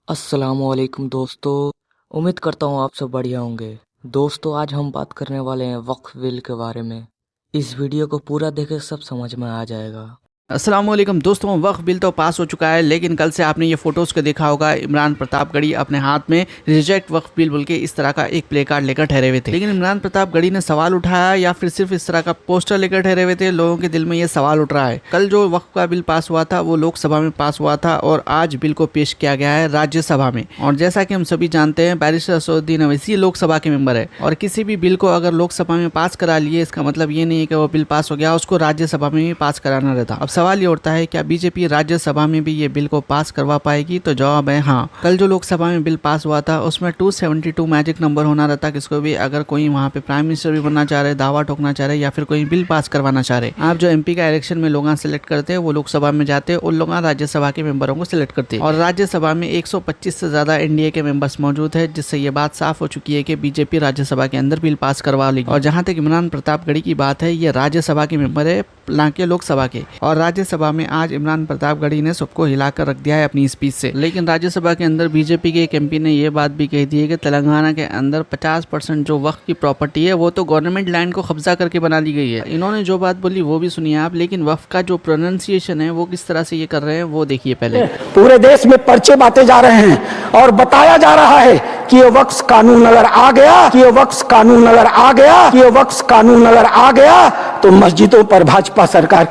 अस्सलामुअलैकुम दोस्तों। उम्मीद करता हूँ आप सब बढ़िया होंगे। दोस्तों, आज हम बात करने वाले हैं वक्फ बिल के बारे में। इस वीडियो को पूरा देखें, सब समझ में आ जाएगा। अस्सलामुअलैकुम दोस्तों, वक्फ बिल तो पास हो चुका है, लेकिन कल से आपने ये फोटोज़ को देखा होगा। इमरान प्रतापगढ़ी अपने हाथ में रिजेक्ट वक्फ बिल बोल के इस तरह का एक प्ले कार्ड लेकर ठहरे हुए थे। लेकिन इमरान प्रतापगढ़ी ने सवाल उठाया या फिर सिर्फ इस तरह का पोस्टर लेकर ठहरे हुए थे? लोगों के दिल में ये सवाल उठ रहा है। कल जो वक्फ का बिल पास हुआ था वो लोकसभा में पास हुआ था और आज बिल को पेश किया गया है राज्यसभा में। और जैसा कि हम सभी जानते हैं, बैरिस्टर असदुद्दीन अवैसी लोकसभा के मेंबर है और किसी भी बिल को अगर लोकसभा में पास करा लिए, इसका मतलब ये नहीं है कि वो बिल पास हो गया, उसको राज्यसभा में भी पास कराना रहता। अब सवाल ये उठता है, क्या बीजेपी राज्यसभा में भी ये बिल को पास करवा पाएगी? तो जवाब है हाँ। कल जो लोकसभा में बिल पास हुआ था उसमें 272 मैजिक नंबर होना रहता किसको भी, अगर कोई वहाँ पे प्राइम मिनिस्टर भी बनना चाह रहे, दावा ठोकना चाह रहे या फिर कोई बिल पास करवाना चाह रहे। आप जो एमपी का इलेक्शन में लोग सिलेक्ट करते हैं वो लोकसभा में जाते, उन लोग राज्यसभा के मेंबरों को सिलेक्ट करते और राज्यसभा में 125 से ज्यादा एनडीए के मेंबर्स मौजूद है, जिससे ये बात साफ हो चुकी है कि बीजेपी राज्यसभा के अंदर बिल पास करवा लेगी। और जहाँ तक इमरान प्रतापगढ़ी की बात है, ये राज्यसभा के मेंबर है ना कि लोकसभा के। और राज्यसभा में आज इमरान प्रतापगढ़ी ने सबको हिलाकर रख दिया है अपनी स्पीच से। लेकिन राज्यसभा के अंदर बीजेपी के एक एमपी ने यह बात भी कह दी है कि तेलंगाना के अंदर 50% जो वक्फ की प्रॉपर्टी है वो तो गवर्नमेंट लैंड को कब्जा करके बना ली गई है। इन्होंने जो बात बोली वो भी सुनिए आप, लेकिन वक्फ का जो प्रोनाउंसिएशन है वो किस तरह से ये कर रहे हैं वो देखिए। पहले पूरे देश में पर्चे बांटे जा रहे हैं और बताया जा रहा है कि ये वक्फ कानून अगर आ गया, कि ये वक्फ कानून अगर आ गया, कि ये वक्फ कानून अगर आ गया तो मस्जिदों पर भाजपा सरकार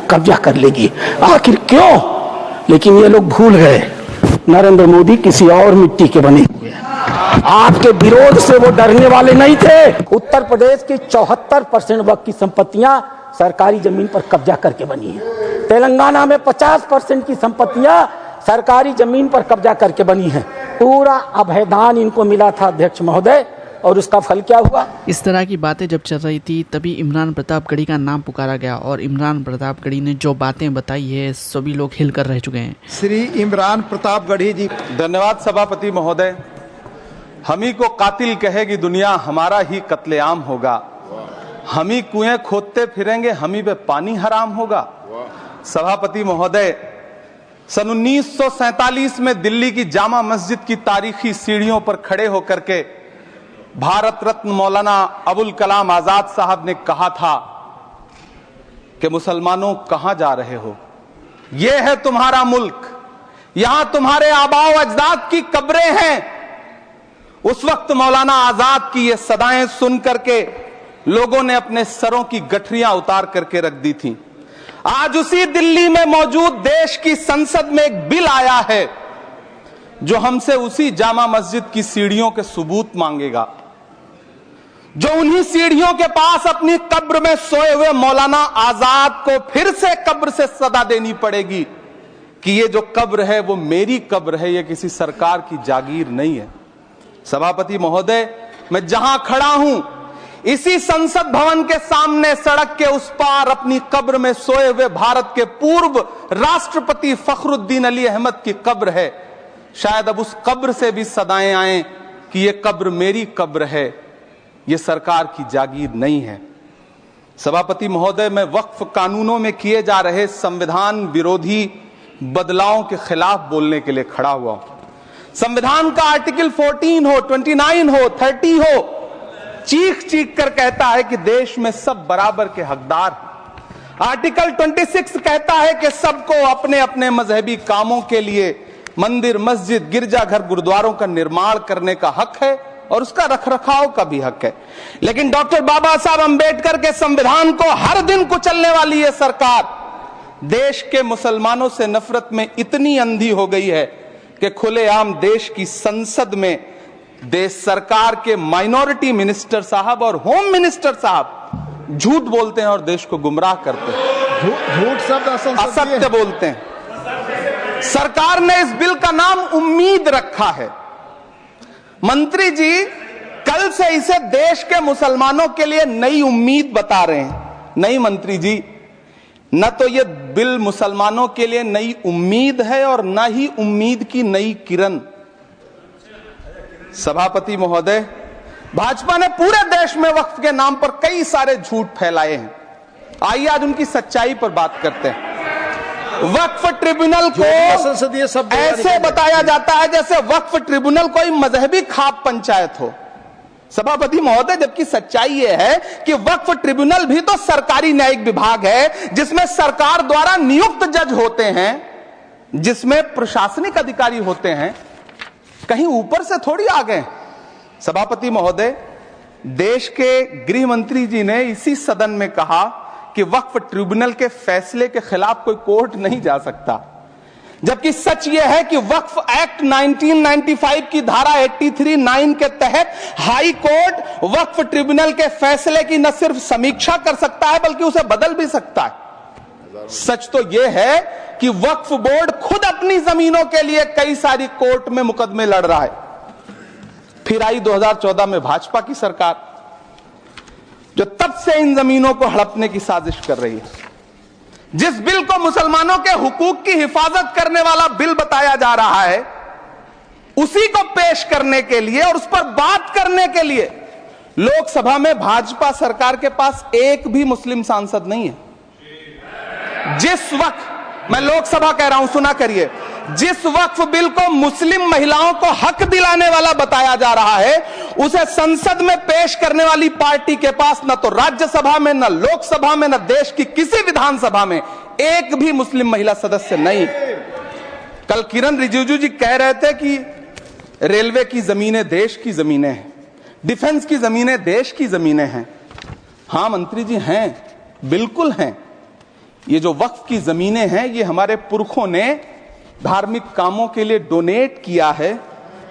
कब्जा कर लेगी। आखिर क्यों? लेकिन ये लोग भूल गए, नरेंद्र मोदी किसी और मिट्टी के बने हुए हैं। आपके विरोध से वो डरने वाले नहीं थे। उत्तर प्रदेश की 74% वक्फ की संपत्तियां सरकारी जमीन पर कब्जा करके बनी है। तेलंगाना में 50% की संपत्तियां सरकारी जमीन पर कब्जा करके बनी है। पूरा अभयदान इनको मिला था अध्यक्ष महोदय, और उसका फल क्या हुआ? इस तरह की बातें जब चल रही थी तभी इमरान प्रतापगढ़ी का नाम पुकारा गया और इमरान प्रतापगढ़ी ने जो बातें बताई है सभी लोग हिल कर रह चुके हैं। श्री इमरान प्रतापगढ़ी जी। धन्यवाद सभापति महोदय। हम ही को कातिल कहेगी दुनिया, हमारा ही कत्लेआम होगा। हम ही कुएं खोदते फिरेंगे, हम ही पे पानी हराम होगा। सभापति महोदय, सन 1947 में दिल्ली की जामा मस्जिद की तारीखी सीढ़ियों पर खड़े होकर के भारत रत्न मौलाना अबुल कलाम आजाद साहब ने कहा था कि मुसलमानों कहां जा रहे हो, यह है तुम्हारा मुल्क, यहां तुम्हारे आबाओ अजदाद की कब्रें हैं। उस वक्त मौलाना आजाद की ये सदाएं सुन करके लोगों ने अपने सरों की गठरियां उतार करके रख दी थी। आज उसी दिल्ली में मौजूद देश की संसद में एक बिल आया है जो हमसे उसी जामा मस्जिद की सीढ़ियों के सबूत मांगेगा, जो उन्हीं सीढ़ियों के पास अपनी कब्र में सोए हुए मौलाना आजाद को फिर से कब्र से सदा देनी पड़ेगी कि ये जो कब्र है वो मेरी कब्र है, ये किसी सरकार की जागीर नहीं है। सभापति महोदय, मैं जहां खड़ा हूं इसी संसद भवन के सामने सड़क के उस पार अपनी कब्र में सोए हुए भारत के पूर्व राष्ट्रपति फखरुद्दीन अली अहमद की कब्र है। शायद अब उस कब्र से भी सदाएं आए कि ये कब्र मेरी कब्र है, ये सरकार की जागीर नहीं है। सभापति महोदय, मैं वक्फ कानूनों में किए जा रहे संविधान विरोधी बदलावों के खिलाफ बोलने के लिए खड़ा हुआ हूं। संविधान का आर्टिकल 14 हो, 29 हो, 30 हो, चीख चीख कर कहता है कि देश में सब बराबर के हकदार हैं। आर्टिकल 26 कहता है कि सबको अपने अपने मजहबी कामों के लिए मंदिर, मस्जिद, गिरजाघर, गुरुद्वारों का निर्माण करने का हक है और उसका रखरखाव का भी हक है। लेकिन डॉक्टर बाबा साहब अंबेडकर के संविधान को हर दिन कुचलने वाली ये सरकार देश के मुसलमानों से नफरत में इतनी अंधी हो गई है कि खुलेआम देश की संसद में देश सरकार के माइनॉरिटी मिनिस्टर साहब और होम मिनिस्टर साहब झूठ बोलते हैं और देश को गुमराह करते हैं, झूठ शब्द असत्य बोलते हैं। सरकार ने इस बिल का नाम उम्मीद रखा है। मंत्री जी कल से इसे देश के मुसलमानों के लिए नई उम्मीद बता रहे हैं। नहीं मंत्री जी, न तो यह बिल मुसलमानों के लिए नई उम्मीद है और न ही उम्मीद की नई किरण। सभापति महोदय, भाजपा ने पूरे देश में वक्फ के नाम पर कई सारे झूठ फैलाए हैं। आइए आज उनकी सच्चाई पर बात करते हैं। वक्फ ट्रिब्यूनल को संसदीय शब्द ऐसे बताया जाता है जैसे वक्फ ट्रिब्यूनल कोई मजहबी खाप पंचायत हो। सभापति महोदय, जबकि सच्चाई यह है कि वक्फ ट्रिब्यूनल भी तो सरकारी न्यायिक विभाग है, जिसमें सरकार द्वारा नियुक्त जज होते हैं, जिसमें प्रशासनिक अधिकारी होते हैं, कहीं ऊपर से थोड़ी आ गए। सभापति महोदय, देश के गृह मंत्री जी ने इसी सदन में कहा कि वक्फ ट्रिब्यूनल के फैसले के खिलाफ कोई कोर्ट नहीं जा सकता, जबकि सच यह है कि वक्फ एक्ट 1995 की धारा 83(9) के तहत हाई कोर्ट वक्फ ट्रिब्यूनल के फैसले की न सिर्फ समीक्षा कर सकता है बल्कि उसे बदल भी सकता है। सच तो यह है कि वक्फ बोर्ड खुद अपनी जमीनों के लिए कई सारी कोर्ट में मुकदमे लड़ रहा है। फिर आई 2014 में भाजपा की सरकार, जो तब से इन जमीनों को हड़पने की साजिश कर रही है। जिस बिल को मुसलमानों के हुकूक की हिफाजत करने वाला बिल बताया जा रहा है, उसी को पेश करने के लिए और उस पर बात करने के लिए लोकसभा में भाजपा सरकार के पास एक भी मुस्लिम सांसद नहीं है। जिस वक्त, मैं लोकसभा कह रहा हूं, सुना करिए, जिस वक्फ बिल को मुस्लिम महिलाओं को हक दिलाने वाला बताया जा रहा है, उसे संसद में पेश करने वाली पार्टी के पास न तो राज्यसभा में, न लोकसभा में, न देश की किसी विधानसभा में एक भी मुस्लिम महिला सदस्य नहीं। कल किरण रिजिजू जी कह रहे थे कि रेलवे की जमीनें देश की जमीनें हैं, डिफेंस की जमीनें देश की जमीनें हैं। हां मंत्री जी, हैं, बिल्कुल हैं। ये जो वक्फ की जमीनें हैं, ये हमारे पुरखों ने धार्मिक कामों के लिए डोनेट किया है,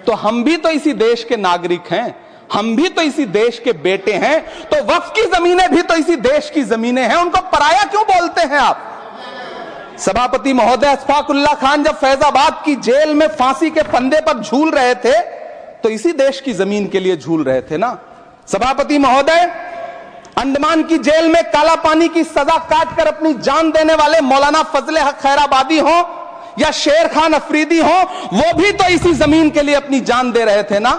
तो हम भी तो इसी देश के नागरिक हैं, हम भी तो इसी देश के बेटे हैं, तो वक्फ की जमीनें भी तो इसी देश की जमीनें हैं, उनको पराया क्यों बोलते हैं आप? सभापति महोदय, अशफाकुल्लाह खान जब फैजाबाद की जेल में फांसी के फंदे पर झूल रहे थे, तो इसी देश की जमीन के लिए झूल रहे थे ना। सभापति महोदय, अंडमान की जेल में काला पानी की सजा काटकर अपनी जान देने वाले मौलाना फजले हक खैराबादी हो या शेर खान अफरीदी हो, वो भी तो इसी जमीन के लिए अपनी जान दे रहे थे ना।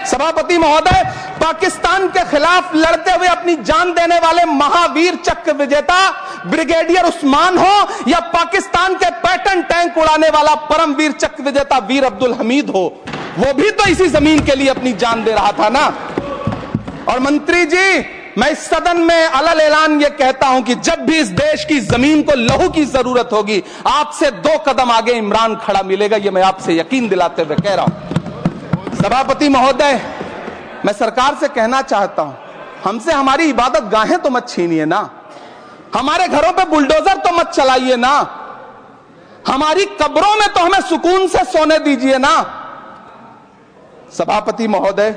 सभापति महोदय, पाकिस्तान के खिलाफ लड़ते हुए अपनी जान देने वाले महावीर चक्र विजेता ब्रिगेडियर उस्मान हो या पाकिस्तान के पैटर्न टैंक उड़ाने वाला परमवीर चक्र विजेता वीर अब्दुल हमीद हो, वो भी तो इसी जमीन के लिए अपनी जान दे रहा था ना। और मंत्री जी, मैं इस सदन में अलल ऐलान ये कहता हूं कि जब भी इस देश की जमीन को लहू की जरूरत होगी, आपसे 2 कदम आगे इमरान खड़ा मिलेगा, ये मैं आपसे यकीन दिलाते हुए कह रहा हूं। सभापति महोदय, मैं सरकार से कहना चाहता हूं, हमसे हमारी इबादत गाहें तो मत छीनिए ना, हमारे घरों पे बुलडोजर तो मत चलाइए ना, हमारी कब्रों में तो हमें सुकून से सोने दीजिए ना। सभापति महोदय,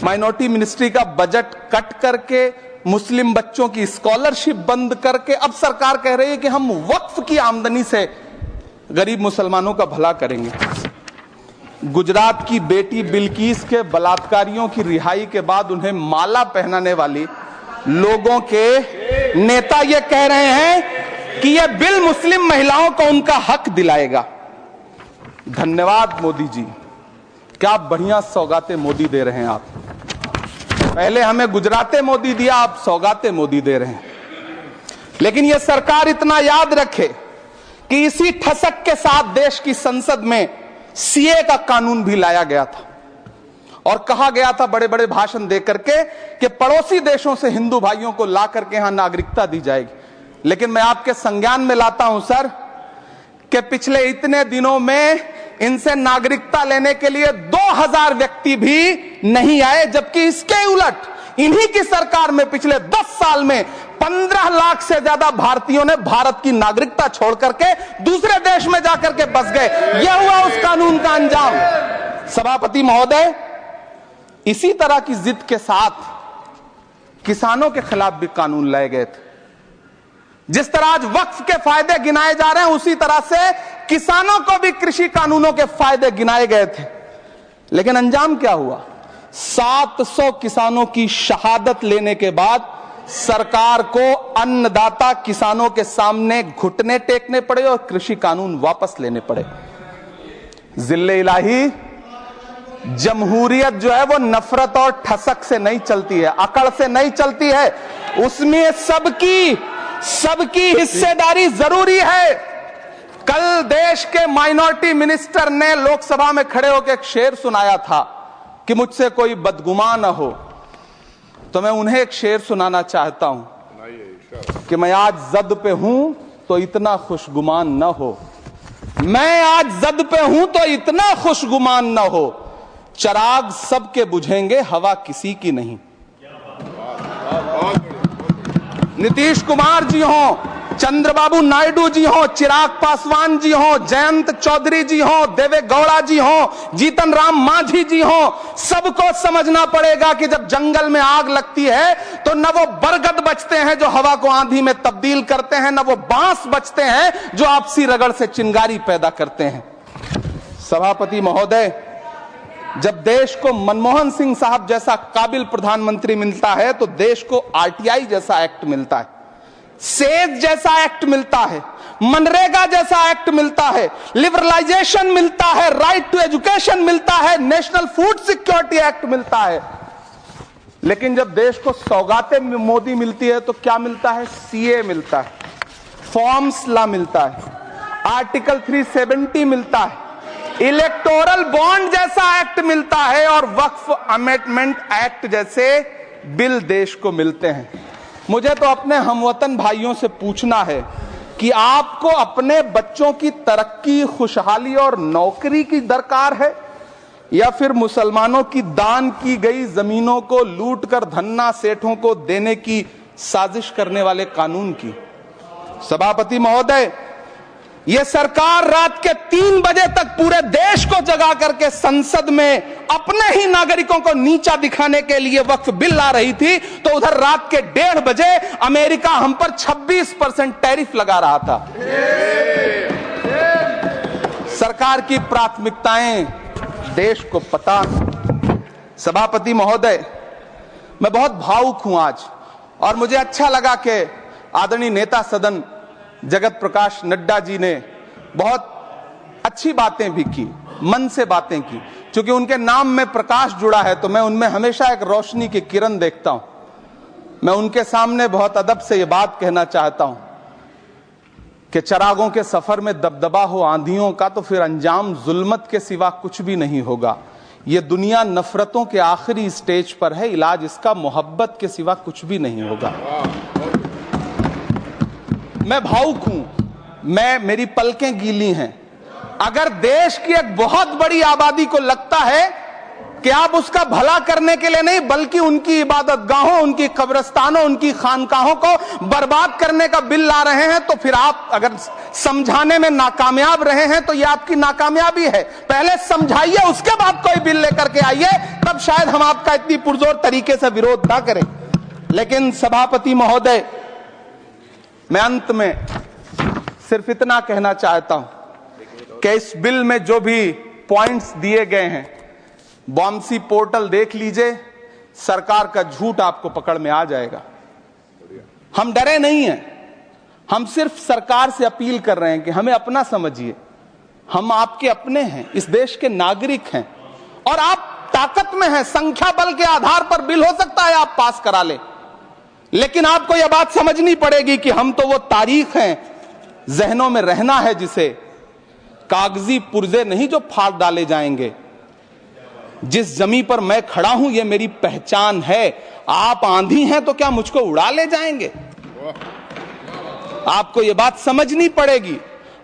माइनॉरिटी मिनिस्ट्री का बजट कट करके, मुस्लिम बच्चों की स्कॉलरशिप बंद करके अब सरकार कह रही है कि हम वक्फ की आमदनी से गरीब मुसलमानों का भला करेंगे। गुजरात की बेटी बिल्किस के बलात्कारियों की रिहाई के बाद उन्हें माला पहनाने वाली लोगों के नेता ये कह रहे हैं कि यह बिल मुस्लिम महिलाओं को उनका हक दिलाएगा। धन्यवाद मोदी जी, क्या बढ़िया सौगातें मोदी दे रहे हैं आप। पहले हमें गुजराते मोदी दिया, आप सौगातें मोदी दे रहे हैं। लेकिन यह सरकार इतना याद रखे कि इसी ठसक के साथ देश की संसद में सीए का कानून भी लाया गया था और कहा गया था बड़े बड़े भाषण देकर के कि पड़ोसी देशों से हिंदू भाइयों को ला करके यहां नागरिकता दी जाएगी। लेकिन मैं आपके संज्ञान में लाता हूं सर कि पिछले इतने दिनों में इनसे नागरिकता लेने के लिए 2000 व्यक्ति भी नहीं आए, जबकि इसके उलट इन्हीं की सरकार में पिछले 10 साल में 15 लाख से ज्यादा भारतीयों ने भारत की नागरिकता छोड़ करके दूसरे देश में जाकर के बस गए। यह हुआ उस कानून का अंजाम। सभापति महोदय, इसी तरह की जिद के साथ किसानों के खिलाफ भी कानून लाए गए थे। जिस तरह आज वक्फ के फायदे गिनाए जा रहे हैं, उसी तरह से किसानों को भी कृषि कानूनों के फायदे गिनाए गए थे। लेकिन अंजाम क्या हुआ? 700 किसानों की शहादत लेने के बाद सरकार को अन्नदाता किसानों के सामने घुटने टेकने पड़े और कृषि कानून वापस लेने पड़े। जिल्ले इलाही, जमहूरियत जो है वो नफरत और ठसक से नहीं चलती है, अकड़ से नहीं चलती है, उसमें सबकी हिस्सेदारी जरूरी है। कल देश के माइनॉरिटी मिनिस्टर ने लोकसभा में खड़े होकर एक शेर सुनाया था कि मुझसे कोई बदगुमान न हो, तो मैं उन्हें एक शेर सुनाना चाहता हूं कि मैं आज जद पे हूं तो इतना खुशगुमान न हो, मैं आज जद पे हूं तो इतना खुशगुमान न हो, चराग सबके बुझेंगे हवा किसी की नहीं। नीतीश कुमार जी हो, चंद्रबाबू नायडू जी हो, चिराग पासवान जी हो, जयंत चौधरी जी हो, देवे गौड़ा जी हो, जीतन राम मांझी जी हो, सबको समझना पड़ेगा कि जब जंगल में आग लगती है तो न वो बरगद बचते हैं जो हवा को आंधी में तब्दील करते हैं, न वो बांस बचते हैं जो आपसी रगड़ से चिंगारी पैदा करते हैं। सभापति महोदय, जब देश को मनमोहन सिंह साहब जैसा काबिल प्रधानमंत्री मिलता है तो देश को आरटीआई जैसा एक्ट मिलता है, सेज जैसा एक्ट मिलता है, मनरेगा जैसा एक्ट मिलता है, लिबरलाइजेशन मिलता है, राइट टू एजुकेशन मिलता है, नेशनल फूड सिक्योरिटी एक्ट मिलता है। लेकिन जब देश को सौगातें मोदी मिलती है तो क्या मिलता है? सीए मिलता है, फॉर्म्स लॉ मिलता है, आर्टिकल 370 मिलता है, इलेक्टोरल बॉन्ड जैसा एक्ट मिलता है और वक्फ अमेंडमेंट एक्ट जैसे बिल देश को मिलते हैं। मुझे तो अपने हमवतन भाइयों से पूछना है कि आपको अपने बच्चों की तरक्की, खुशहाली और नौकरी की दरकार है या फिर मुसलमानों की दान की गई जमीनों को लूटकर धन्ना सेठों को देने की साजिश करने वाले कानून की? सभापति महोदय, यह सरकार रात के 3 बजे तक पूरे देश को जगा करके संसद में अपने ही नागरिकों को नीचा दिखाने के लिए वक्फ बिल ला रही थी, तो उधर रात के 1:30 बजे अमेरिका हम पर 26% टैरिफ लगा रहा था। सरकार की प्राथमिकताएं देश को पता। सभापति महोदय, मैं बहुत भावुक हूं आज, और मुझे अच्छा लगा कि आदरणीय नेता सदन जगत प्रकाश नड्डा जी ने बहुत अच्छी बातें भी की, मन से बातें की। क्योंकि उनके नाम में प्रकाश जुड़ा है तो मैं उनमें हमेशा एक रोशनी की किरण देखता हूं। मैं उनके सामने बहुत अदब से ये बात कहना चाहता हूं कि चरागों के सफर में दबदबा हो आंधियों का तो फिर अंजाम जुल्मत के सिवा कुछ भी नहीं होगा। ये दुनिया नफरतों के आखिरी स्टेज पर है, इलाज इसका मोहब्बत के सिवा कुछ भी नहीं होगा। मैं भावुक हूं, मेरी पलकें गीली हैं। अगर देश की एक बहुत बड़ी आबादी को लगता है कि आप उसका भला करने के लिए नहीं बल्कि उनकी इबादतगाहों, उनकी कब्रिस्तानों, उनकी खानकाहों को बर्बाद करने का बिल ला रहे हैं, तो फिर आप अगर समझाने में नाकामयाब रहे हैं तो यह आपकी नाकामयाबी है। पहले समझाइए, उसके बाद कोई बिल लेकर के आइए, तब शायद हम आपका इतनी पुरजोर तरीके से विरोध ना करें। लेकिन सभापति महोदय, मैं अंत में सिर्फ इतना कहना चाहता हूं कि इस बिल में जो भी पॉइंट्स दिए गए हैं, बॉम्सी पोर्टल देख लीजिए, सरकार का झूठ आपको पकड़ में आ जाएगा। हम डरे नहीं हैं, हम सिर्फ सरकार से अपील कर रहे हैं कि हमें अपना समझिए। हम आपके अपने हैं, इस देश के नागरिक हैं और आप ताकत में हैं। संख्या बल के आधार पर बिल हो सकता है आप पास करा ले, लेकिन आपको यह बात समझनी पड़ेगी कि हम तो वो तारीख हैं, जहनों में रहना है जिसे कागजी पुर्जे नहीं जो फाड़ डाले जाएंगे। जिस जमीन पर मैं खड़ा हूं यह मेरी पहचान है। आप आंधी हैं तो क्या मुझको उड़ा ले जाएंगे? आपको यह बात समझनी पड़ेगी।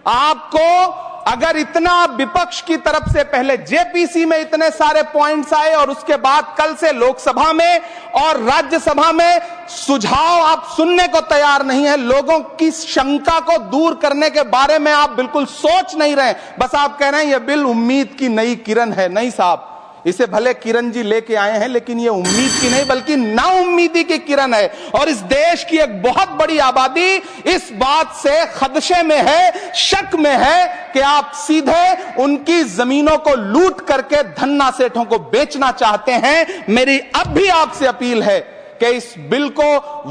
आपको अगर इतना विपक्ष की तरफ से पहले जेपीसी में इतने सारे पॉइंट्स आए और उसके बाद कल से लोकसभा में और राज्यसभा में सुझाव आप सुनने को तैयार नहीं है, लोगों की शंका को दूर करने के बारे में आप बिल्कुल सोच नहीं रहे, बस आप कह रहे हैं यह बिल उम्मीद की नई किरण है। नहीं साहब, इसे भले किरण जी लेके आए हैं लेकिन ये उम्मीद की नहीं बल्कि नाउम्मीदी की किरण है। और इस देश की एक बहुत बड़ी आबादी इस बात से खदशे में है, शक में है कि आप सीधे उनकी जमीनों को लूट करके धन्ना सेठों को बेचना चाहते हैं। मेरी अब भी आपसे अपील है कि इस बिल को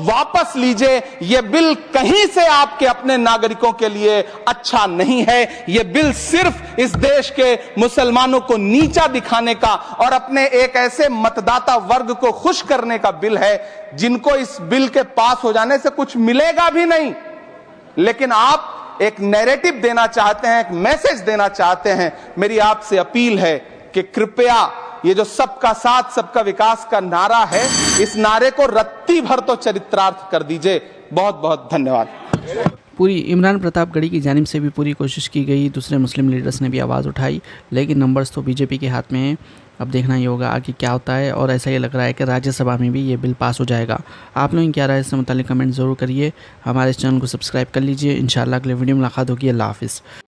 वापस लीजिए। यह बिल कहीं से आपके अपने नागरिकों के लिए अच्छा नहीं है। यह बिल सिर्फ इस देश के मुसलमानों को नीचा दिखाने का और अपने एक ऐसे मतदाता वर्ग को खुश करने का बिल है जिनको इस बिल के पास हो जाने से कुछ मिलेगा भी नहीं, लेकिन आप एक नैरेटिव देना चाहते हैं, एक मैसेज देना चाहते हैं। मेरी आपसे अपील है कि कृपया ये जो सबका साथ सबका विकास का नारा है, इस नारे को रत्ती भर तो चरित्रार्थ कर दीजिए। बहुत बहुत धन्यवाद। पूरी इमरान प्रतापगढ़ी की जानिब से भी पूरी कोशिश की गई, दूसरे मुस्लिम लीडर्स ने भी आवाज़ उठाई, लेकिन नंबर्स तो बीजेपी के हाथ में हैं। अब देखना ही होगा आगे क्या होता है, और ऐसा ही लग रहा है कि राज्यसभा में भी ये बिल पास हो जाएगा। आप लोग क्या राय इससे मुतालिक कमेंट ज़रूर करिए। हमारे इस चैनल को सब्सक्राइब कर लीजिए। इंशाल्लाह अगले वीडियो में मुलाकात होगी। अल्लाह हाफिज़।